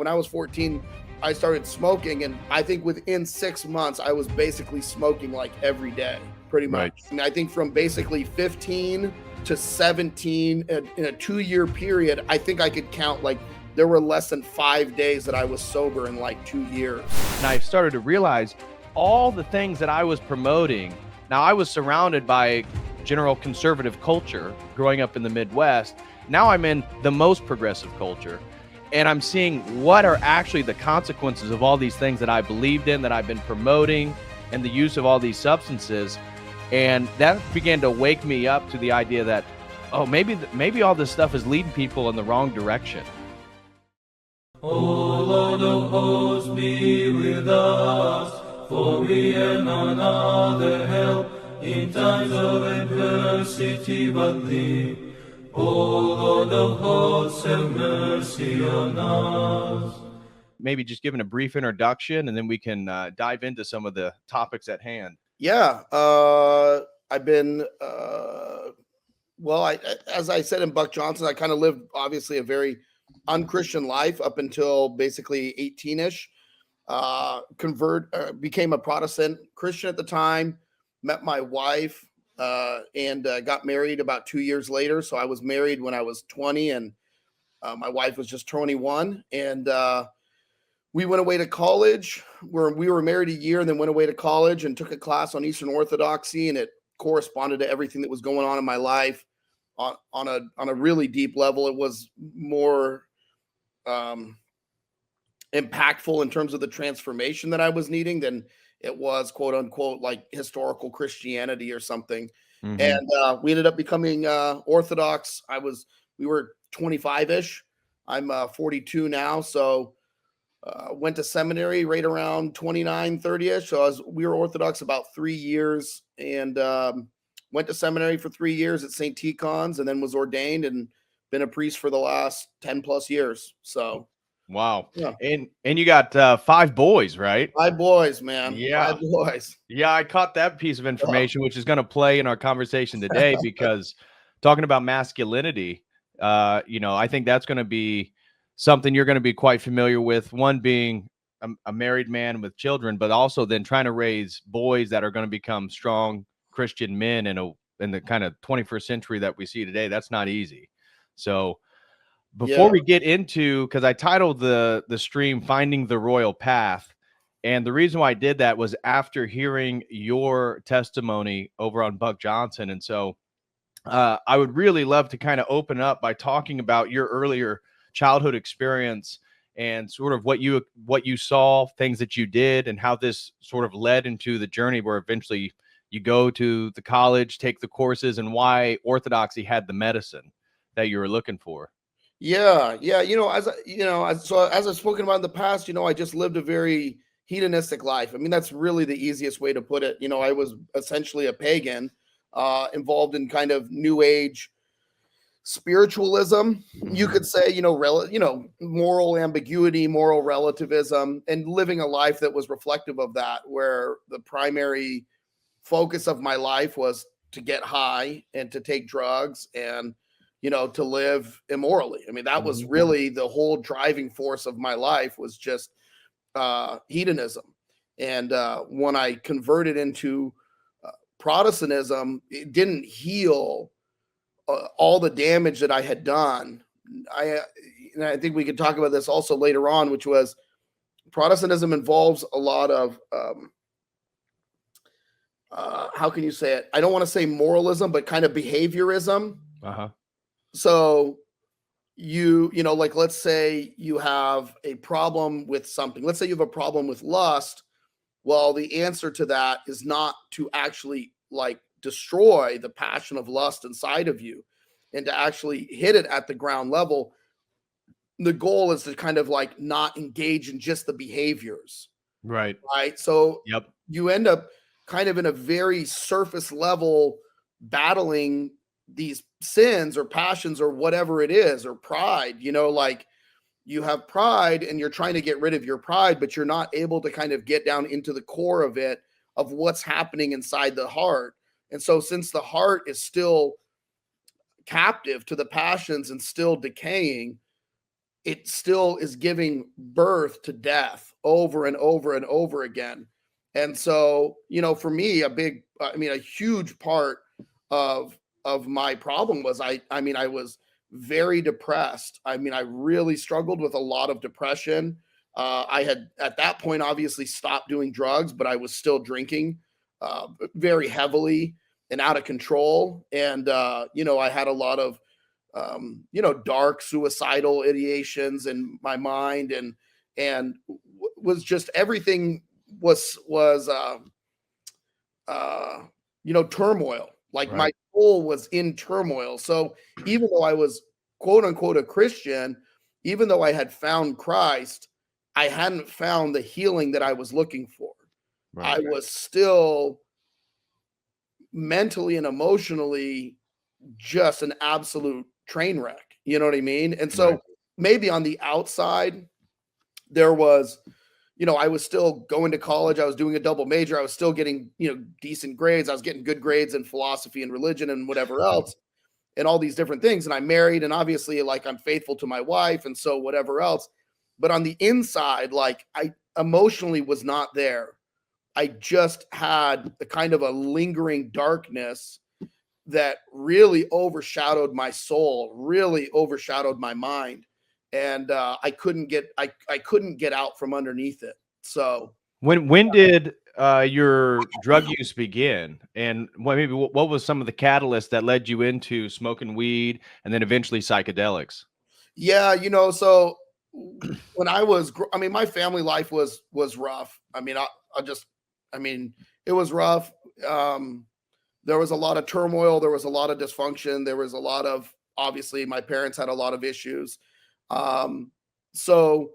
when I was 14, I started smoking, and I think within 6 months, I was basically smoking like every day, pretty much. Right. I mean, I think from basically 15 to 17 in a 2-year period, I think I could count like there were less than 5 days that I was sober in like 2 years. And I started to realize all the things that I was promoting. Now, I was surrounded by general conservative culture growing up in the Midwest. Now I'm in the most progressive culture, and I'm seeing what are actually the consequences of all these things that I believed in, that I've been promoting, and the use of all these substances. And that began to wake me up to the idea that, oh, maybe all this stuff is leading people in the wrong direction. O Lord of hosts, be with us, for we have none other help in times of adversity but thee. O Lord of hosts, have mercy on us. Maybe just giving a brief introduction, and then we can dive into some of the topics at hand. Yeah, I've been, as I said in Buck Johnson, I kind of lived obviously a very unchristian life up until basically 18-ish. Became a Protestant Christian at the time, met my wife, and got married about 2 years later. So I was married when I was 20, and my wife was just 21. And we went away to college, where we were married a year and then went away to college and took a class on Eastern Orthodoxy, and it corresponded to everything that was going on in my life on a really deep level. It was more impactful in terms of the transformation that I was needing than it was, quote unquote, like historical Christianity or something. Mm-hmm. And we ended up becoming Orthodox. We were 25-ish. I'm 42 now. So went to seminary right around 29, 30-ish. So we were Orthodox about 3 years, and went to seminary for 3 years at St. Tikhon's, and then was ordained and been a priest for the last 10 plus years. So wow. Yeah. And you got 5 boys, right? 5 boys, man. Yeah. 5 boys. Yeah, I caught that piece of information, which is going to play in our conversation today, because talking about masculinity, I think that's going to be something you're going to be quite familiar with. One being a married man with children, but also then trying to raise boys that are going to become strong Christian men in the kind of 21st century that we see today. That's not easy. So before we get into, because I titled the stream "Finding the Royal Path," and the reason why I did that was after hearing your testimony over on Buck Johnson. And so I would really love to kind of open up by talking about your earlier childhood experience and sort of what you saw, things that you did, and how this sort of led into the journey where eventually you go to the college, take the courses, and why Orthodoxy had the medicine that you were looking for. Yeah. As I've spoken about in the past, I just lived a very hedonistic life. I mean, that's really the easiest way to put it. I was essentially a pagan, involved in kind of new age spiritualism, you could say, moral ambiguity, moral relativism, and living a life that was reflective of that, where the primary focus of my life was to get high and to take drugs and to live immorally. I mean, that was really the whole driving force of my life, was just hedonism. And when I converted into Protestantism, it didn't heal all the damage that I had done. And I think we could talk about this also later on, which was Protestantism involves a lot of how can you say it? I don't want to say moralism, but kind of behaviorism. So like, let's say you have a problem with something. Let's say you have a problem with lust. Well, the answer to that is not to actually like destroy the passion of lust inside of you and to actually hit it at the ground level. The goal is to kind of like not engage in just the behaviors. Right. So you end up kind of in a very surface level battling these sins or passions or whatever it is, or pride, like you have pride and you're trying to get rid of your pride, but you're not able to kind of get down into the core of it, of what's happening inside the heart. And so since the heart is still captive to the passions and still decaying, it still is giving birth to death over and over and over again. And so, for me, a huge part of my problem was I was very depressed. I really struggled with a lot of depression. I had at that point obviously stopped doing drugs, but I was still drinking very heavily and out of control. And I had a lot of dark suicidal ideations in my mind, and was just everything was turmoil. Like Right. my soul was in turmoil. So even though I was quote unquote a Christian, even though I had found Christ, I hadn't found the healing that I was looking for. Right. I was still mentally and emotionally just an absolute train wreck. You know what I mean? And so Right. maybe on the outside, there was, I was still going to college. I was doing a double major. I was still getting, decent grades. I was getting good grades in philosophy and religion and whatever else, and all these different things. And I'm married, and obviously, like, I'm faithful to my wife, and so whatever else. But on the inside, like, I emotionally was not there. I just had a kind of a lingering darkness that really overshadowed my soul, really overshadowed my mind, and I couldn't get out from underneath it. So When did your drug use begin, and what was some of the catalyst that led you into smoking weed and then eventually psychedelics? yeah, so when I was, my family life was rough. It was rough. There was a lot of turmoil. There was a lot of dysfunction. There was a lot of, obviously, my parents had a lot of issues. So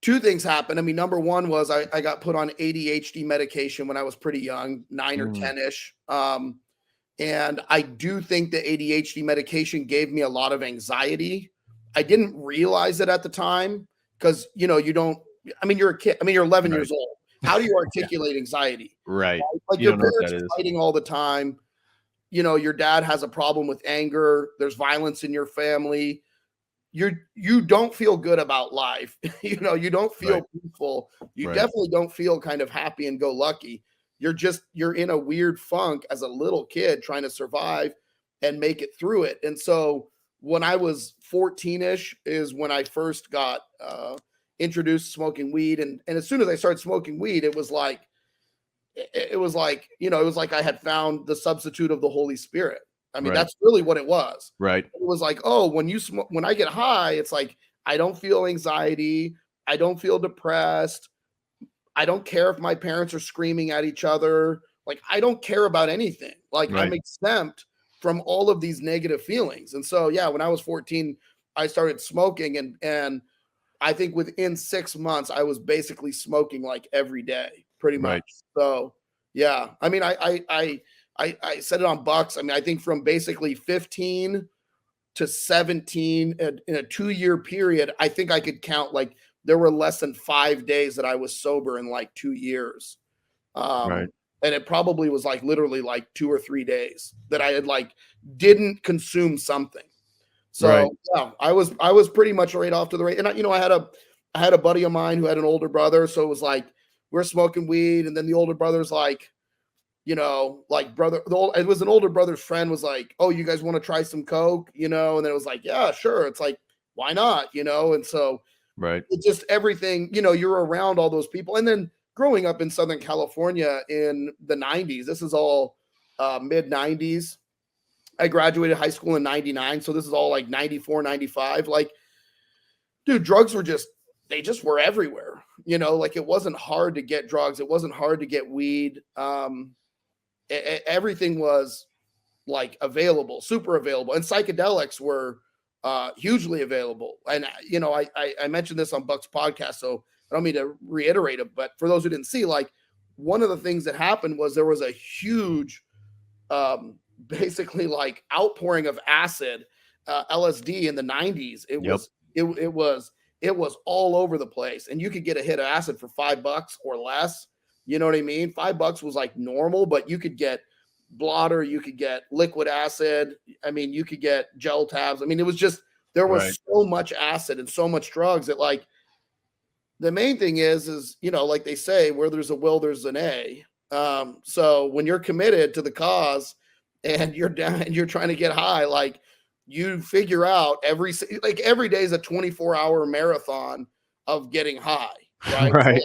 two things happened. Number one was I got put on ADHD medication when I was pretty young, 9 or 10-ish. And I do think the ADHD medication gave me a lot of anxiety. I didn't realize it at the time because, you don't, you're a kid. You're 11 years old. How do you articulate anxiety? Right. Like, You your don't know what parents that are is. fighting all the time. Your dad has a problem with anger. There's violence in your family. You don't feel good about life. You don't feel Right. peaceful. You Right. definitely don't feel kind of happy and go lucky. You're in a weird funk as a little kid trying to survive and make it through it. And so when I was 14-ish is when I first got introduced to smoking weed. And as soon as I started smoking weed, it was like I had found the substitute of the Holy Spirit. Right. That's really what it was. Right. It was like, oh, when I get high, it's like, I don't feel anxiety. I don't feel depressed. I don't care if my parents are screaming at each other. Like, I don't care about anything. Like, I'm Right. exempt from all of these negative feelings. And so, yeah, when I was 14, I started smoking, and I think within 6 months, I was basically smoking like every day, pretty much. Right. So, yeah, I said it on Bucks. I think from basically 15 to 17 in a 2-year period, I think I could count, like, there were less than 5 days that I was sober in like 2 years. Right. And it probably was like literally like 2 or 3 days that I had like didn't consume something. So Right. yeah, I was pretty much right off to the right. And I had a buddy of mine who had an older brother. So it was like, we're smoking weed. And then the older brother's like, it was an older brother's friend was like, oh, you guys want to try some Coke? And then it was like, yeah, sure. It's like, why not? And so Right. it just everything, you're around all those people. And then growing up in Southern California in the 90s, this is all mid 90s. I graduated high school in 99. So this is all like 94, 95. Like, dude, drugs were they just were everywhere. Like, it wasn't hard to get drugs. It wasn't hard to get weed. Everything was like available, super available. And psychedelics were hugely available. And, I mentioned this on Buck's podcast, so I don't mean to reiterate it, but for those who didn't see, like, one of the things that happened was there was a huge, basically like outpouring of acid, LSD in the 90s. It was all over the place, and you could get a hit of acid for $5 or less. You know what I mean? $5 was like normal, but you could get blotter, you could get liquid acid. You could get gel tabs. It was just There was Right. so much acid and so much drugs that, like, the main thing is, you know, like they say, where there's a will, there's an A. So when you're committed to the cause and you're down and you're trying to get high, like, you figure out every day is a 24-hour marathon of getting high, right? So, Right. like,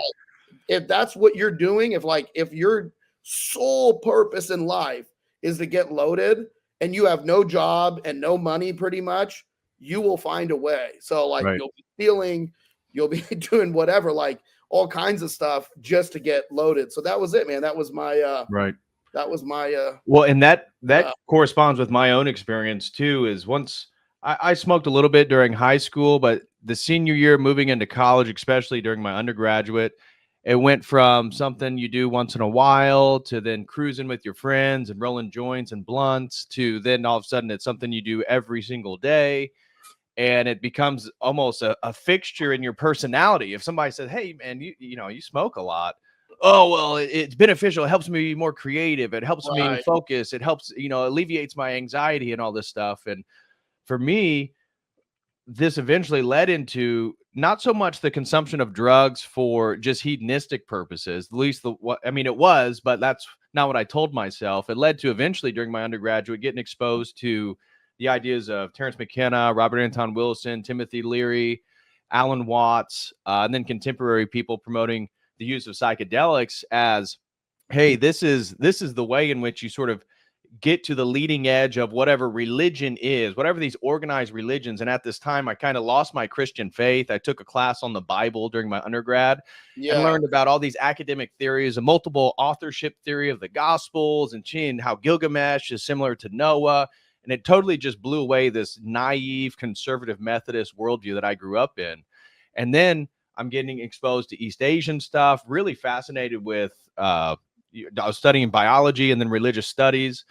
if that's what you're doing, if your sole purpose in life is to get loaded and you have no job and no money, pretty much, you will find a way. So, like, Right. you'll be stealing, you'll be doing whatever, like all kinds of stuff just to get loaded. So that was it, man. That was my Right. uh Well, and that uh corresponds with my own experience too. Is once I smoked a little bit during high school, but the senior year, moving into college, especially during my undergraduate, it went from something you do once in a while to then cruising with your friends and rolling joints and blunts to then all of a sudden it's something you do every single day. And it becomes almost a fixture in your personality. If somebody says, "Hey, man, you know, you smoke a lot." Oh, well, it's beneficial. It helps me be more creative. It helps me right. focus. It helps, you know, alleviates my anxiety and all this stuff. And for me, this eventually led into not so much the consumption of drugs for just hedonistic purposes, at least what I mean, it was, but that's not what I told myself. It led to eventually during my undergraduate getting exposed to the ideas of Terence McKenna, Robert Anton Wilson, Timothy Leary, Alan Watts, and then contemporary people promoting the use of psychedelics as, hey, this is the way in which you sort of get to the leading edge of whatever religion is, whatever these organized religions. And at this time, I kind of lost my Christian faith. I took a class on the Bible during my undergrad and Yeah. learned about all these academic theories, a multiple authorship theory of the Gospels, and how Gilgamesh is similar to Noah. And it totally just blew away this naive conservative Methodist worldview that I grew up in. And then I'm getting exposed to East Asian stuff, really fascinated with, I was studying biology and then religious studies,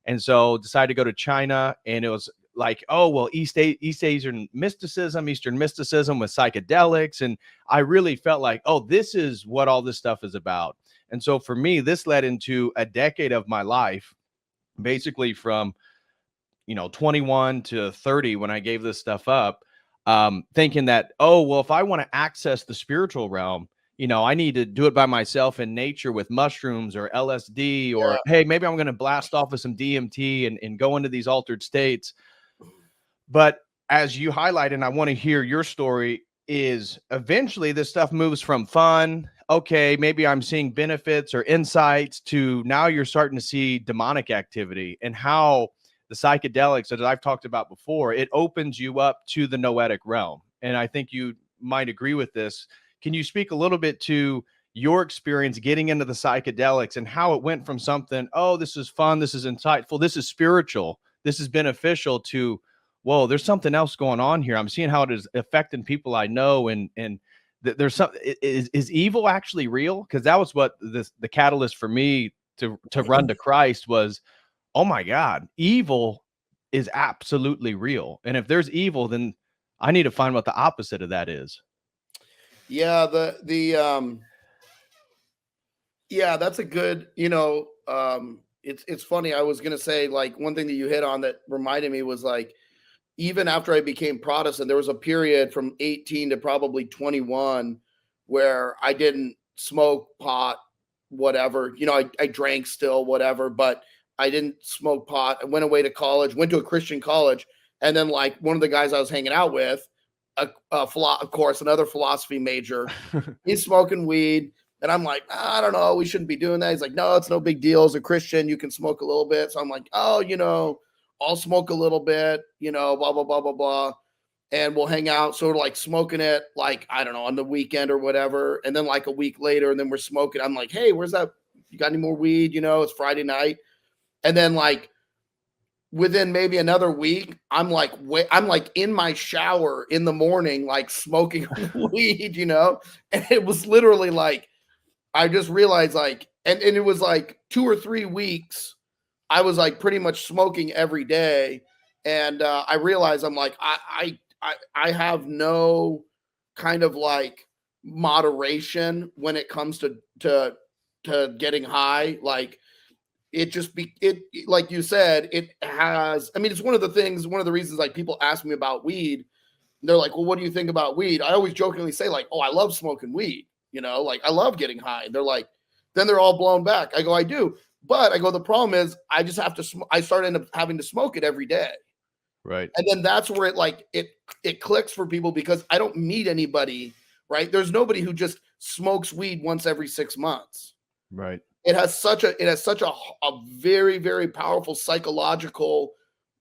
and so decided to go to China. And it was like, oh, well, Eastern mysticism with psychedelics. And I really felt like, oh, this is what all this stuff is about. And so for me, this led into a decade of my life, basically from, 21 to 30 when I gave this stuff up, thinking that, oh, well, if I want to access the spiritual realm, I need to do it by myself in nature with mushrooms or LSD, or, Yeah. hey, maybe I'm going to blast off with some DMT and go into these altered states. But as you highlight, and I want to hear your story, is eventually this stuff moves from fun. Okay, maybe I'm seeing benefits or insights to now you're starting to see demonic activity, and how the psychedelics that I've talked about before, it opens you up to the noetic realm. And I think you might agree with this. Can you speak a little bit to your experience getting into the psychedelics and how it went from something, oh, this is fun, this is insightful, this is spiritual, this is beneficial, to, whoa, there's something else going on here. I'm seeing how it is affecting people I know, and there's some, is evil actually real? Because that was what the catalyst for me to run to Christ was, oh my God, evil is absolutely real. And if there's evil, then I need to find what the opposite of that is. Yeah, yeah, that's a good, it's funny. I was gonna say, like, one thing that you hit on that reminded me was, like, even after I became Protestant, there was a period from 18 to probably 21 where I didn't smoke pot, whatever. I drank still, whatever, but I didn't smoke pot. I went away to college, went to a Christian college, and then, like, one of the guys I was hanging out with, of course, another philosophy major, he's smoking weed. And I'm like, I don't know, we shouldn't be doing that. He's like, no, it's no big deal. As a Christian, you can smoke a little bit. So I'm like, oh, I'll smoke a little bit, blah, blah, blah, blah, blah. And we'll hang out. So we're like smoking it, like, I don't know, on the weekend or whatever. And then like a week later, and then we're smoking. I'm like, hey, where's that? You got any more weed? It's Friday night. And then, like, within maybe another week, I'm like in my shower in the morning, like smoking weed, And it was literally like, I just realized, like, and it was like 2 or 3 weeks I was like pretty much smoking every day. And I realized, I'm like, I have no kind of like moderation when it comes to getting high. Like, it just like you said, it has, I mean, it's one of the reasons like people ask me about weed. They're like, well, what do you think about weed? I always jokingly say like, oh, I love smoking weed, like I love getting high. They're like, then they're all blown back. I go, I do. But I go, the problem is I just have to, I start end up having to smoke it every day. Right. And then that's where it clicks for people, because I don't meet anybody, right? There's nobody who just smokes weed once every 6 months. Right. It has such a very, very powerful psychological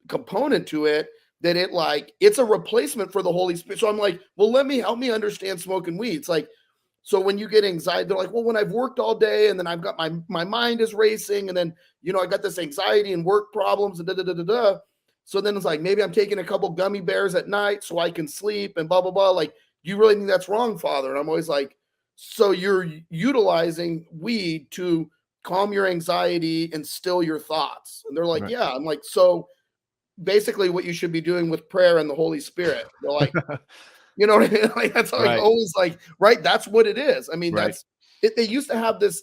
component to it that it's a replacement for the Holy Spirit. So I'm like, well, help me understand smoking weed. It's like, so when you get anxiety, they're like, well, when I've worked all day and then I've got my mind is racing, and then, I got this anxiety and work problems and da. So then it's like, maybe I'm taking a couple gummy bears at night so I can sleep and blah, blah, blah. Like, you really think that's wrong, Father? And I'm always like, so you're utilizing weed to calm your anxiety and still your thoughts. And they're like, right. yeah. I'm like, so basically what you should be doing with prayer and the Holy Spirit. They're like, you know what I mean? Like, that's like always like, right. That's what it is. I mean, that's it. They used to have this,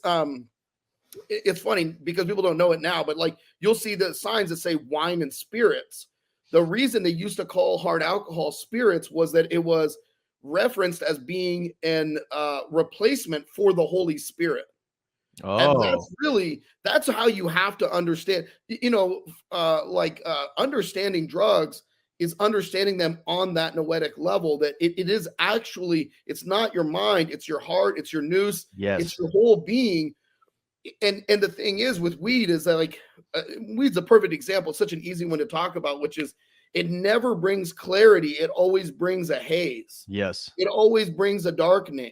it's funny because people don't know it now, but like, you'll see the signs that say wine and spirits. The reason they used to call hard alcohol spirits was that it was referenced as being an replacement for the Holy Spirit. And that's how you have to understand, understanding drugs is understanding them on that noetic level, that it is actually, it's not your mind, it's your heart, it's your nous, it's your whole being. And the thing is with weed is that like, weed's a perfect example. It's such an easy one to talk about, which is it never brings clarity. It always brings a haze. Yes. It always brings a darkening.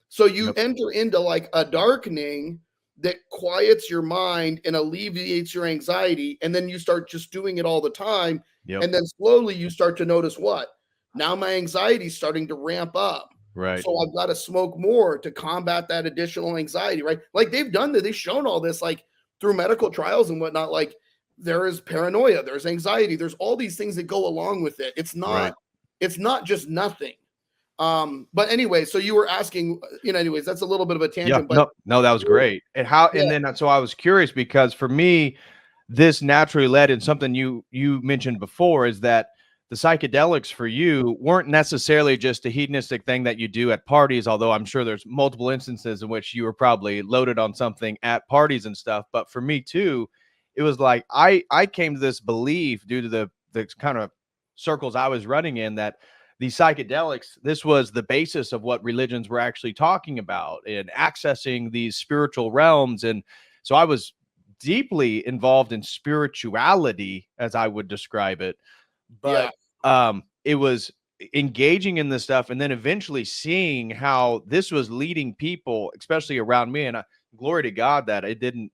So you enter into like a darkening that quiets your mind and alleviates your anxiety. And then you start just doing it all the time. And then slowly you start to notice what? Now my anxiety is starting to ramp up. Right. So I've got to smoke more to combat that additional anxiety, right? Like they've done that. They've shown all this like through medical trials and whatnot. Like there is paranoia, there's anxiety, there's all these things that go along with it. It's not just nothing. But anyway, so you were asking, anyways, that's a little bit of a tangent. Yeah, no, that was great. And then so I was curious because for me, this naturally led in something you mentioned before is that the psychedelics for you weren't necessarily just a hedonistic thing that you do at parties, although I'm sure there's multiple instances in which you were probably loaded on something at parties and stuff. But for me too, it was like I came to this belief due to the kind of circles I was running in that these psychedelics, this was the basis of what religions were actually talking about and accessing these spiritual realms. And so I was deeply involved in spirituality, as I would describe it. But it was engaging in this stuff and then eventually seeing how this was leading people, especially around me. And glory to God that I didn't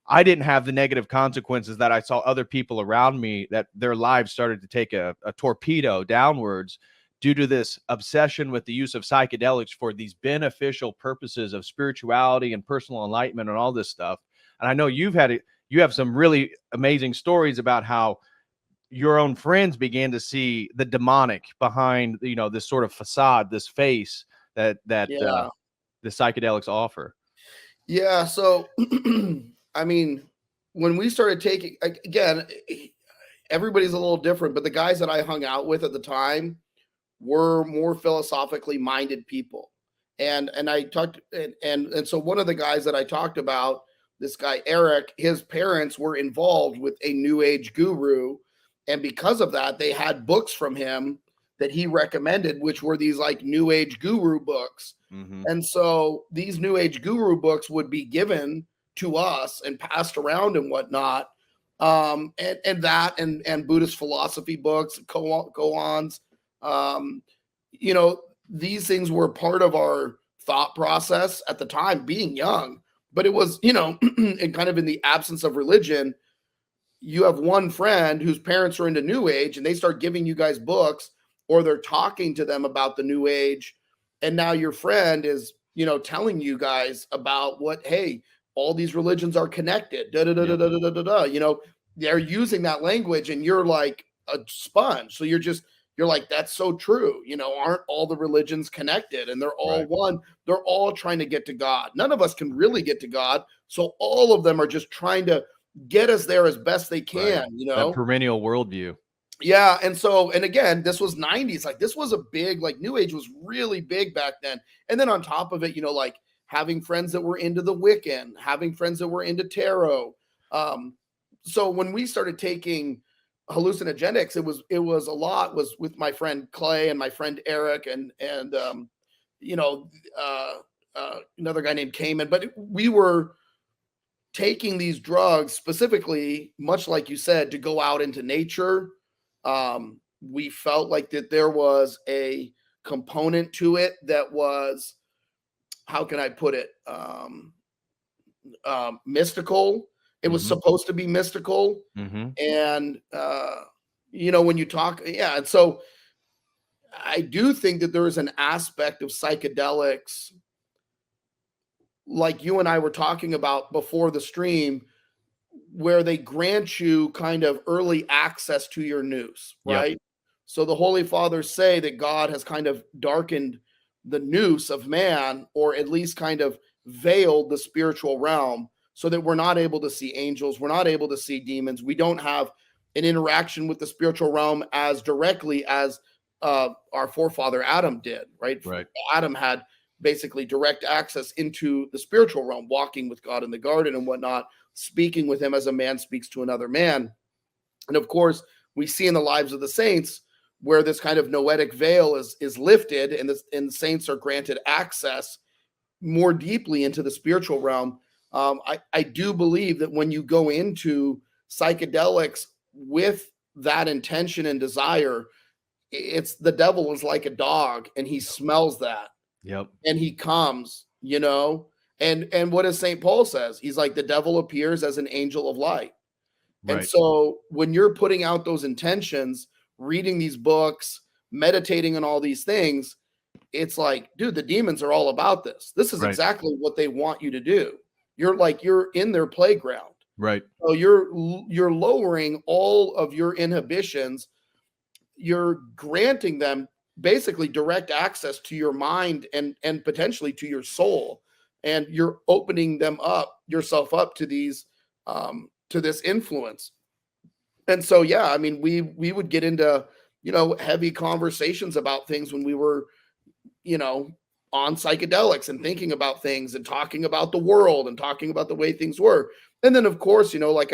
have the negative consequences that I saw other people around me, that their lives started to take a torpedo downwards due to this obsession with the use of psychedelics for these beneficial purposes of spirituality and personal enlightenment and all this stuff. And I know you have some really amazing stories about how your own friends began to see the demonic behind, this sort of facade, this face that the psychedelics offer. Yeah. So, I mean, when we started taking, again, everybody's a little different, but the guys that I hung out with at the time were more philosophically minded people. And I talked, and so one of the guys that I talked about, this guy, Eric, his parents were involved with a new age guru. And because of that, they had books from him that he recommended, which were these like new age guru books. Mm-hmm. And so these new age guru books would be given to us and passed around and whatnot. And Buddhist philosophy books, koans, these things were part of our thought process at the time, being young, but it was, and kind of in the absence of religion, you have one friend whose parents are into new age and they start giving you guys books, or they're talking to them about the new age. And now your friend is, telling you guys about hey, all these religions are connected, they're using that language and you're like a sponge. So you're like, that's so true. Aren't all the religions connected? And they're all one. They're all trying to get to God. None of us can really get to God. So all of them are just trying to get us there as best they can, Right. you That know? perennial worldview. Yeah. And again, this was 90s. Like this was a big, like New Age was really big back then. And then on top of it, you know, like having friends that were into the Wiccan, having friends that were into tarot. So when we started taking hallucinogenics, it was a lot was with my friend Clay and my friend Eric and you know, another guy named Cayman, but we were taking these drugs specifically, much like you said, to go out into nature. We felt like that there was a component to it that was, how can I put it, mystical. It was supposed to be mystical. And, you know, when you talk, yeah. And so I do think that there is an aspect of psychedelics, like you and I were talking about before the stream, where they grant you kind of early access to your noose, Yep. right? So the Holy Fathers say that God has kind of darkened the noose of man, or at least kind of veiled the spiritual realm, so that we're not able to see angels, we're not able to see demons, we don't have an interaction with the spiritual realm as directly as our forefather Adam did, right? Right. Adam had basically direct access into the spiritual realm, walking with God in the garden and whatnot, speaking with him as a man speaks to another man. And of course, we see in the lives of the saints where this kind of noetic veil is lifted, and the saints are granted access more deeply into the spiritual realm. I do believe that when you go into psychedelics with that intention and desire, it's the devil is like a dog, and he smells that, Yep. and he comes, you know. And what does St. Paul says? He's like, the devil appears as an angel of light. And Right. so when you're putting out those intentions, reading these books, meditating on all these things, it's like, dude, the demons are all about this. This is Right. exactly what they want you to do. You're in their playground. Right. So you're lowering all of your inhibitions. You're granting them basically direct access to your mind and potentially to your soul, and you're opening them up, yourself up to these to this influence. And so yeah, I mean, we would get into, you know, heavy conversations about things when we were, you know, on psychedelics and thinking about things and talking about the world and talking about the way things were. And then of course, you know, like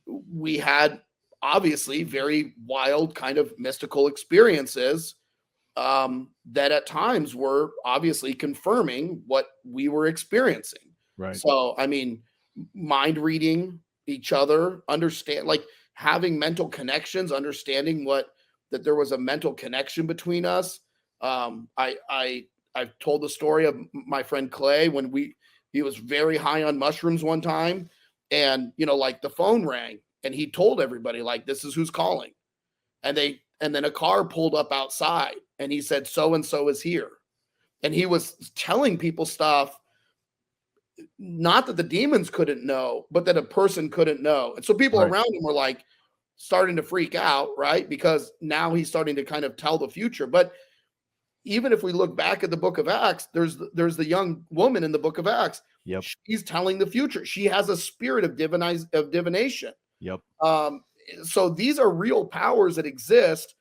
we had obviously very wild kind of mystical experiences that at times were obviously confirming what we were experiencing. Right. So, I mean, mind reading each other, understand, like having mental connections, understanding that there was a mental connection between us. I've told the story of my friend Clay when he was very high on mushrooms one time, and you know, like the phone rang and he told everybody like, this is who's calling. And then a car pulled up outside and he said, so and so is here. And he was telling people stuff, not that the demons couldn't know, but that a person couldn't know. And so people Right. around him were like starting to freak out, right? Because now he's starting to kind of tell the future. But even if we look back at the book of Acts, there's the young woman in the book of Acts. Yep. She's telling the future. She has a spirit of divination. Yep. So these are real powers that exist.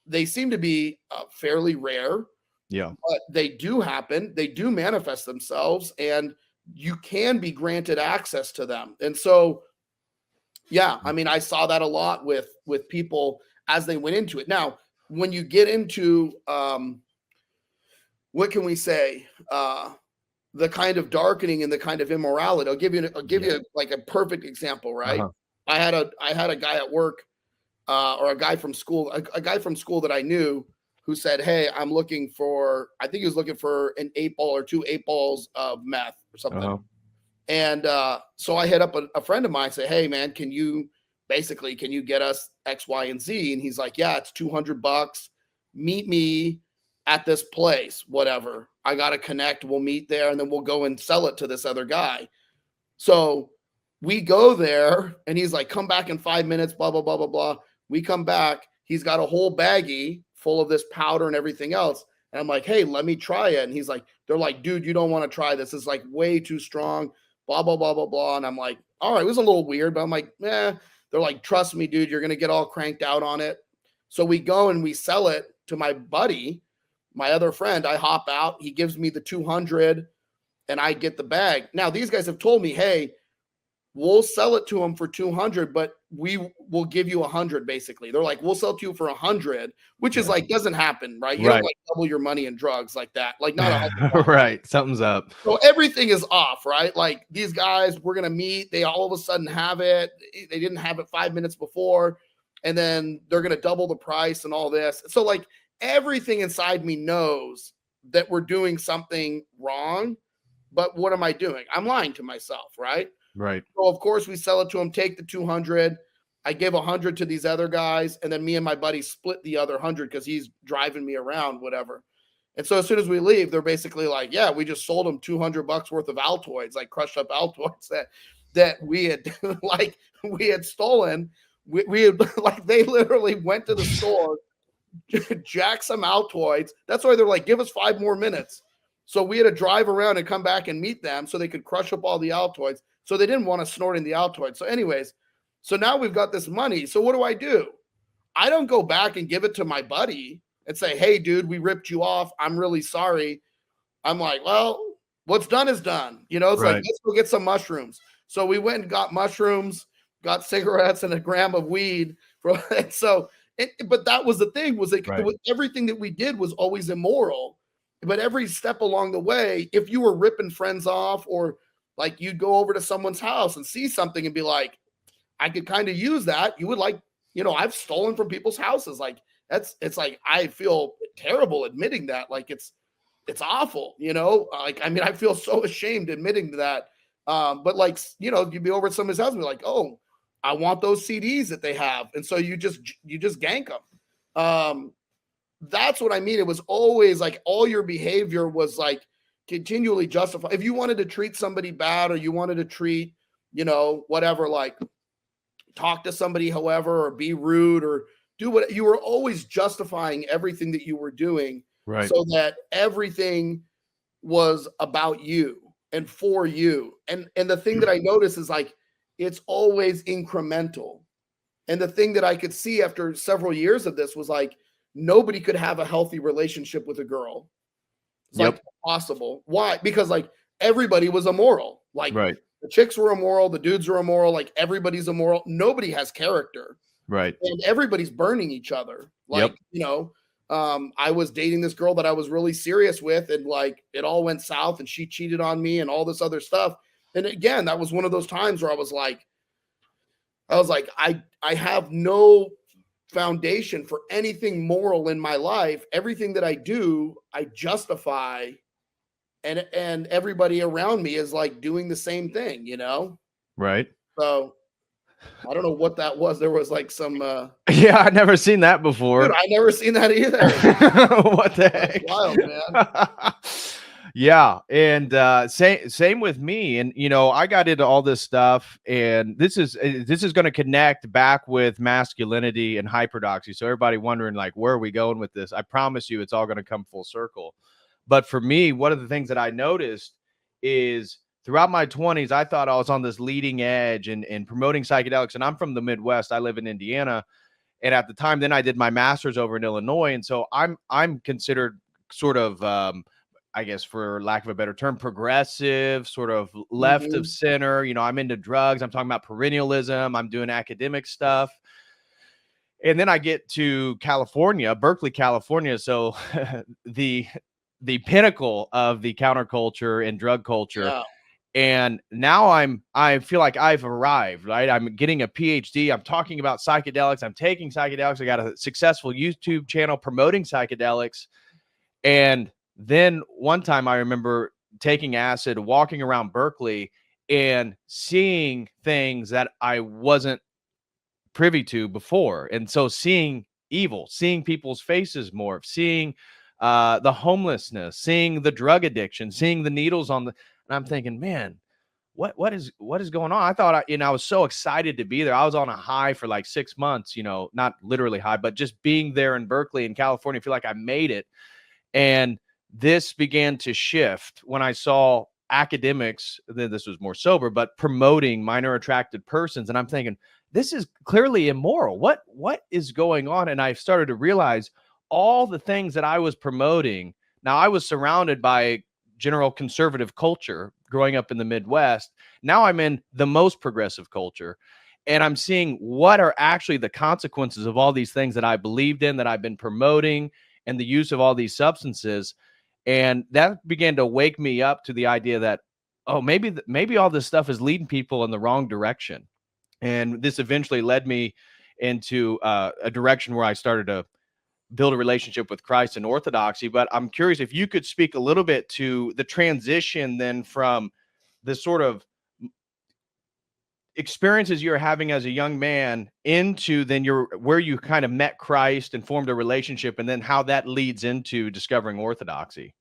They seem to be fairly rare, Yeah. but they do happen. They do manifest themselves, and you can be granted access to them. And so, yeah, I mean, I saw that a lot with people as they went into it. Now, when you get into what can we say? The kind of darkening and the kind of immorality. I'll give you like a perfect example, right? Uh-huh. I had a guy at work, or a guy from school, a guy from school that I knew, who said, "Hey, I'm looking for." I think he was looking for an 8-ball or 2 8-balls of meth or something. Uh-huh. And so I hit up a friend of mine, say, "Hey, man, can you get us X, Y, and Z?" And he's like, "Yeah, it's $200. Meet me at this place, whatever. I got to connect. We'll meet there, and then we'll go and sell it to this other guy." So we go there, and he's like, "Come back in 5 minutes, blah, blah, blah, blah, blah." We come back. He's got a whole baggie full of this powder and everything else. And I'm like, "Hey, let me try it." And he's like, they're like, "Dude, you don't want to try this. It's like way too strong, blah, blah, blah, blah, blah. And I'm like, all right, it was a little weird, but I'm like, eh. They're like, trust me, dude, you're going to get all cranked out on it. So we go and we sell it to my buddy, my other friend. I hop out. He gives me the 200 and I get the bag. Now, these guys have told me, hey, we'll sell it to him for 200, but we will give you 100. Basically, they're like, we'll sell it to you for 100, which is like doesn't happen, right? You don't like double your money in drugs like that, like not 100. Right, something's up. So everything is off, right? Like these guys, we're gonna meet. They all of a sudden have it. They didn't have it 5 minutes before, and then they're gonna double the price and all this. So like everything inside me knows that we're doing something wrong, but what am I doing? I'm lying to myself, right? Right. So of course we sell it to him, take the 200. I give 100 to these other guys, and then me and my buddy split the other 100 because he's driving me around, whatever. And so as soon as we leave, they're basically like, yeah, we just sold him $200 worth of Altoids, like crushed up Altoids that we had like we had stolen. We had like they literally went to the store, jacked some Altoids. That's why they're like, give us 5 more minutes. So we had to drive around and come back and meet them so they could crush up all the Altoids. So they didn't want us snorting the Altoids. So anyways, so now we've got this money. So what do? I don't go back and give it to my buddy and say, hey, dude, we ripped you off. I'm really sorry. I'm like, well, what's done is done. You know, it's like, let's go get some mushrooms. So we went and got mushrooms, got cigarettes and a gram of weed. But that was the thing, was like everything that we did was always immoral. But every step along the way, if you were ripping friends off, or like you'd go over to someone's house and see something and be like, I could kind of use that. You would like, you know, I've stolen from people's houses. Like it's like, I feel terrible admitting that. Like it's awful, you know, like, I mean, I feel so ashamed admitting that. But like, you know, you'd be over at somebody's house and be like, oh, I want those CDs that they have. And so you just gank them. That's what I mean. It was always like all your behavior was like continually justified. If you wanted to treat somebody bad, or you wanted to treat, you know, whatever, like talk to somebody, however, or be rude or do what, you were always justifying everything that you were doing. Right. So that everything was about you and for you. And the thing that I noticed is like, it's always incremental. And the thing that I could see after several years of this was like, nobody could have a healthy relationship with a girl. It's like impossible. Why? Because like everybody was immoral. Like the chicks were immoral, the dudes are immoral, like everybody's immoral. Nobody has character. Right. And everybody's burning each other. Like, you know, I was dating this girl that I was really serious with, and like it all went south and she cheated on me and all this other stuff. And again, that was one of those times where I was like, I have no foundation for anything moral in my life. Everything that I do, I justify, and everybody around me is like doing the same thing, you know? Right. So I don't know what that was. There was like some yeah, I'd never seen that before. Dude, I never seen that either. What the heck? That's wild, man. Yeah, and same with me. And you know, I got into all this stuff, and this is going to connect back with masculinity and hyperdoxy. So everybody wondering like, where are we going with this? I promise you, it's all going to come full circle. But for me, one of the things that I noticed is throughout my 20s, I thought I was on this leading edge in promoting psychedelics. And I'm from the Midwest. I live in Indiana, and at the time, then I did my master's over in Illinois, and so I'm considered sort of I guess, for lack of a better term, progressive, sort of left of center. You know, I'm into drugs. I'm talking about perennialism. I'm doing academic stuff. And then I get to California, Berkeley, California. So the pinnacle of the counterculture and drug culture. Yeah. And now I feel like I've arrived, right? I'm getting a PhD. I'm talking about psychedelics. I'm taking psychedelics. I got a successful YouTube channel promoting psychedelics. And then one time I remember taking acid, walking around Berkeley and seeing things that I wasn't privy to before. And so seeing evil, seeing people's faces morph, seeing the homelessness, seeing the drug addiction, seeing the needles on the, and I'm thinking, man, what is going on? I thought, I was so excited to be there. I was on a high for like 6 months, you know, not literally high, but just being there in Berkeley in California, I feel like I made it. And this began to shift when I saw academics, this was more sober, but promoting minor attracted persons. And I'm thinking, this is clearly immoral. What is going on? And I started to realize all the things that I was promoting. Now, I was surrounded by general conservative culture growing up in the Midwest. Now I'm in the most progressive culture, and I'm seeing what are actually the consequences of all these things that I believed in, that I've been promoting, and the use of all these substances. And that began to wake me up to the idea that, oh, maybe all this stuff is leading people in the wrong direction. And this eventually led me into a direction where I started to build a relationship with Christ and Orthodoxy. But I'm curious if you could speak a little bit to the transition then from the sort of experiences you're having as a young man into then where you kind of met Christ and formed a relationship, and then how that leads into discovering Orthodoxy.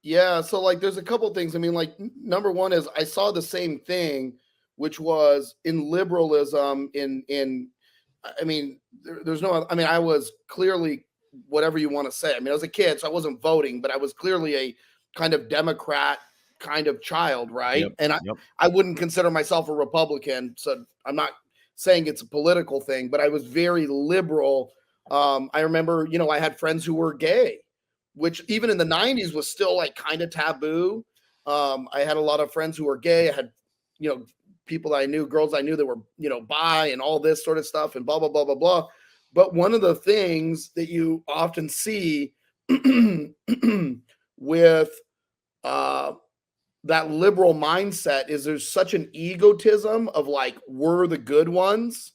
Yeah, so like there's a couple things. I mean, like number one is I saw the same thing, which was in liberalism. I mean, there's no. I mean, I was clearly whatever you want to say. I mean, I was a kid, so I wasn't voting, but I was clearly a kind of Democrat kind of child, right? Yep, And yep. I wouldn't consider myself a Republican, so I'm not saying it's a political thing, but I was very liberal. I remember, you know, I had friends who were gay, which even in the 90s was still like kind of taboo. I had a lot of friends who were gay. I had, you know, people that I knew, girls I knew that were, you know, bi and all this sort of stuff and blah, blah, blah, blah, blah. But one of the things that you often see with that liberal mindset is there's such an egotism of like, we're the good ones.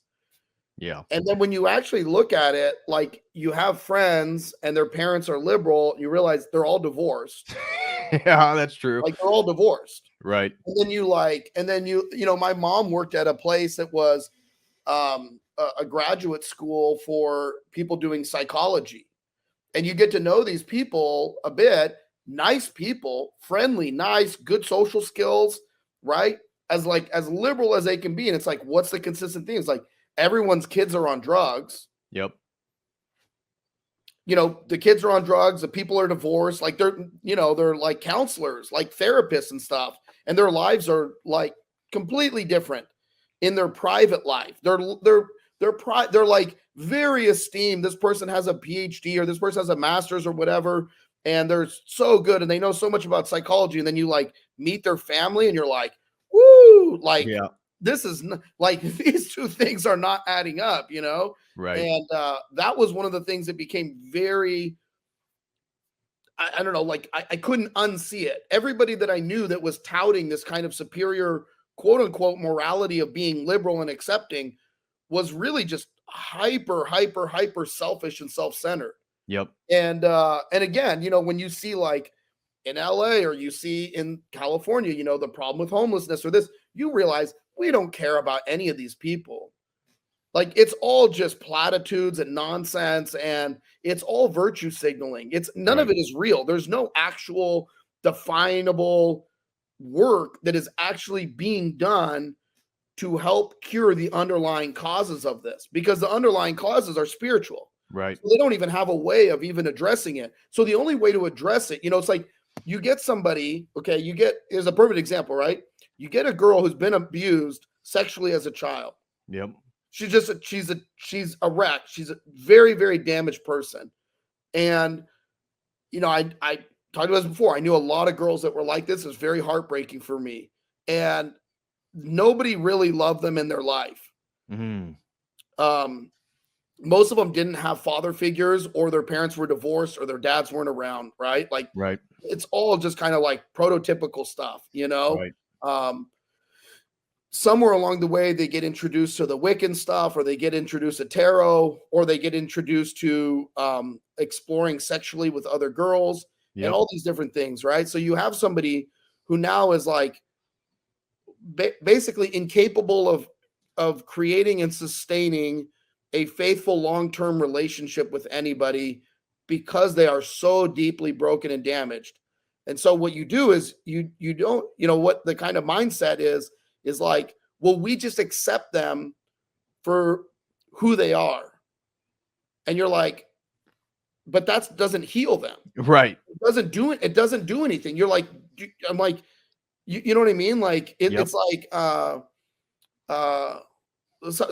Yeah. And then when you actually look at it, like you have friends and their parents are liberal, you realize they're all divorced. Yeah, that's true. Like they're all divorced. Right. And then you know, my mom worked at a place that was a graduate school for people doing psychology. And you get to know these people a bit, nice people, friendly, nice, good social skills, right? As liberal as they can be. And it's like, what's the consistent thing? It's like everyone's kids are on drugs. Yep. You know, the kids are on drugs, the people are divorced, like they're like counselors, like therapists and stuff. And their lives are like completely different in their private life. They're like very esteemed. This person has a PhD or this person has a master's or whatever. And they're so good and they know so much about psychology. And then you like meet their family and you're like, woo, like, yeah. This is like these two things are not adding up, you know? Right. And that was one of the things that became very, I don't know, like I couldn't unsee it. Everybody that I knew that was touting this kind of superior, quote unquote, morality of being liberal and accepting was really just hyper selfish and self-centered. Yep. And again, you know, when you see like in LA or you see in California, you know, the problem with homelessness or this, you realize we don't care about any of these people. Like it's all just platitudes and nonsense and it's all virtue signaling. It's none of it is real. There's no actual definable work that is actually being done to help cure the underlying causes of this, because the underlying causes are spiritual. Right. So they don't even have a way of even addressing it. So the only way to address it, you know, it's like you get somebody, okay, here's a perfect example, right? You get a girl who's been abused sexually as a child. Yep. She's a wreck. She's a very, very damaged person. And, you know, I talked about this before. I knew a lot of girls that were like this. It was very heartbreaking for me. And nobody really loved them in their life. Mm-hmm. Most of them didn't have father figures, or their parents were divorced, or their dads weren't around, right? Like, right. It's all just kind of like prototypical stuff, you know? Right. Somewhere along the way, they get introduced to the Wiccan stuff, or they get introduced to tarot, or they get introduced to exploring sexually with other girls, and all these different things, right? So you have somebody who now is like basically incapable of creating and sustaining a faithful long-term relationship with anybody because they are so deeply broken and damaged. And so what you do is you don't, you know, what the kind of mindset is like, well, we just accept them for who they are. And you're like, but that doesn't heal them. Right. It doesn't do anything. You're like, I'm like, You know what I mean? Like Yep. it's like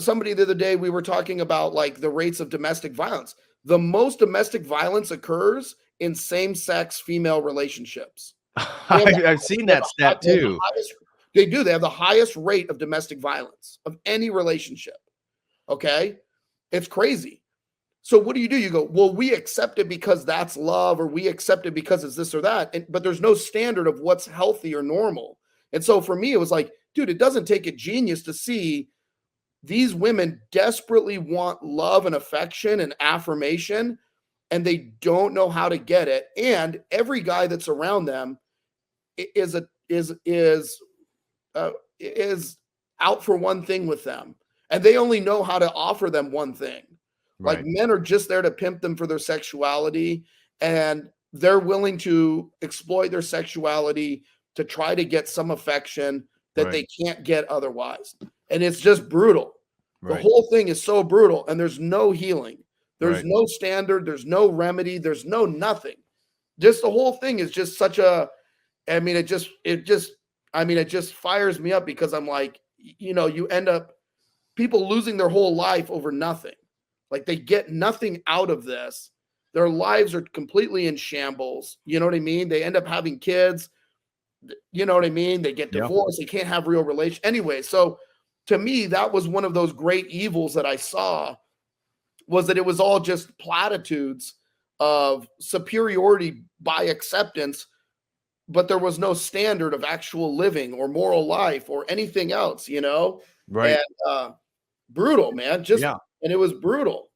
somebody the other day, we were talking about like the rates of domestic violence. The most domestic violence occurs in same-sex female relationships. I've seen that stat too. They do. They have the highest rate of domestic violence of any relationship. Okay. It's crazy. So what do? You go, well, we accept it because that's love, or we accept it because it's this or that. But there's no standard of what's healthy or normal. And so for me, it was like, dude, it doesn't take a genius to see these women desperately want love and affection and affirmation, and they don't know how to get it. And every guy that's around them is out for one thing with them, and they only know how to offer them one thing. Like men are just there to pimp them for their sexuality, and they're willing to exploit their sexuality to try to get some affection that they can't get otherwise. And it's just brutal. The whole thing is so brutal, and there's no healing. There's no standard. There's no remedy. There's no nothing. Just the whole thing is just such a, I mean, it just fires me up, because I'm like, you know, you end up people losing their whole life over nothing. Like they get nothing out of this. Their lives are completely in shambles. You know what I mean? They end up having kids. You know what I mean? They get divorced. They can't have real relations. Anyway, so to me, that was one of those great evils that I saw, was that it was all just platitudes of superiority by acceptance, but there was no standard of actual living or moral life or anything else, you know? And brutal, man. And it was brutal.